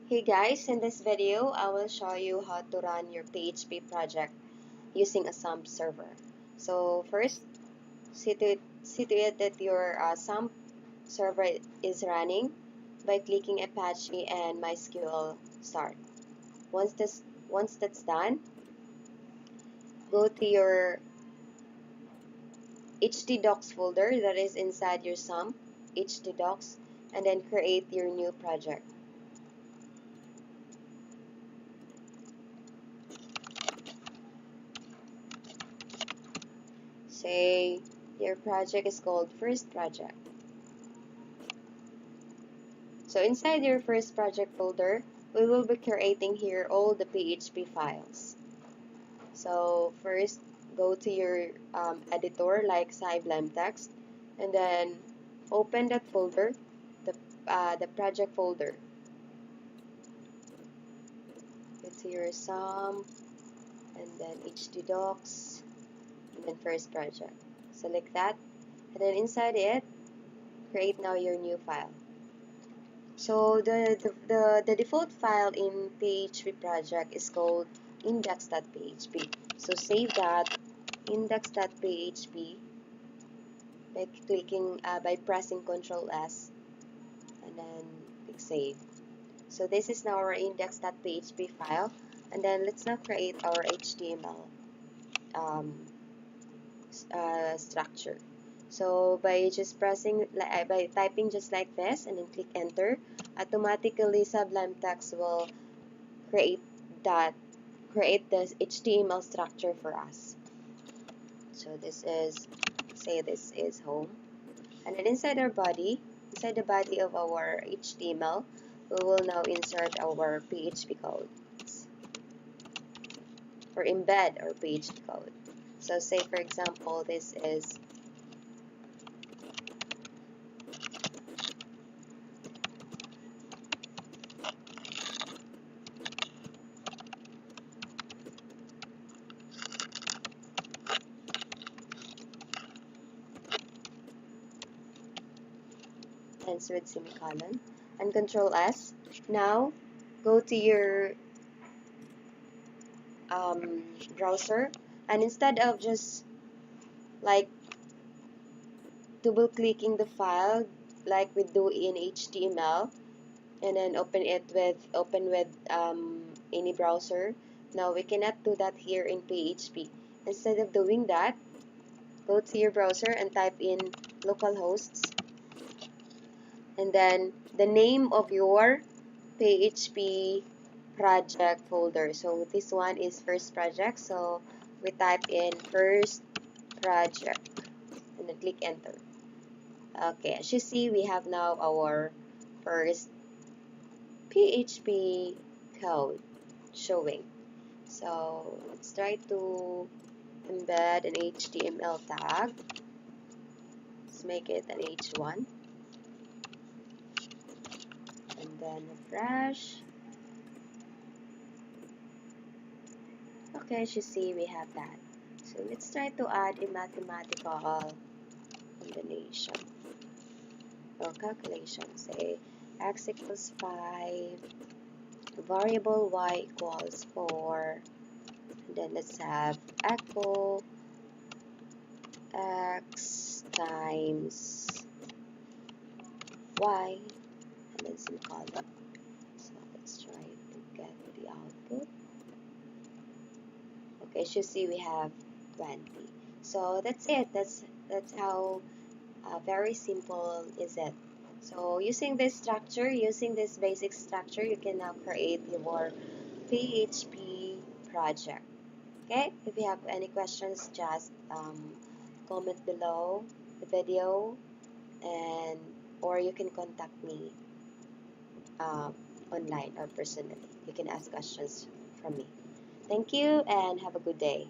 Hey guys, in this video, I will show you how to run your PHP project using a XAMPP server. So first, see to it that your XAMPP server is running by clicking Apache and MySQL start. Once that's done, go to your htdocs folder that is inside your XAMPP htdocs, and then create your new project. Say your project is called first project. So inside your first project folder, we will be creating here all the PHP files. So first, go to your editor like Sublime Text, and then open that folder, the project folder. Go to your XAMPP, and then htdocs, and then first project. Select that, and then inside it, create now your new file. So the default file in PHP project is called index.php. So save that index.php by pressing Ctrl S and then click save. So this is now our index.php file, and then let's now create our HTML structure. So by typing just like this and then click enter, automatically Sublime Text will create this HTML structure for us. So this is home, and then inside the body of our HTML, we will now insert our PHP code or embed our PHP code. So say for example this is ends with semicolon and Control S. Now go to your browser, and instead of just like double clicking the file like we do in HTML and then open with any browser, now we cannot do that here in PHP. Instead of doing that, go to your browser and type in localhosts and then the name of your PHP project folder. So this one is first project, so we type in first project and then click enter. Okay, as you see, we have now our first PHP code showing. So let's try to embed an HTML tag. Let's make it an H1 and then refresh. Okay, as you see, we have that. So let's try to add a mathematical combination or calculation. Say x equals 5, variable y equals 4, and then let's have echo x times y, and then semicolon. So let's try to get the output. Okay, as you see, we have 20. So that's it. That's how very simple is it. So using this basic structure, you can now create your PHP project. Okay, if you have any questions, just comment below the video, and or you can contact me online or personally. You can ask questions from me. Thank you and have a good day.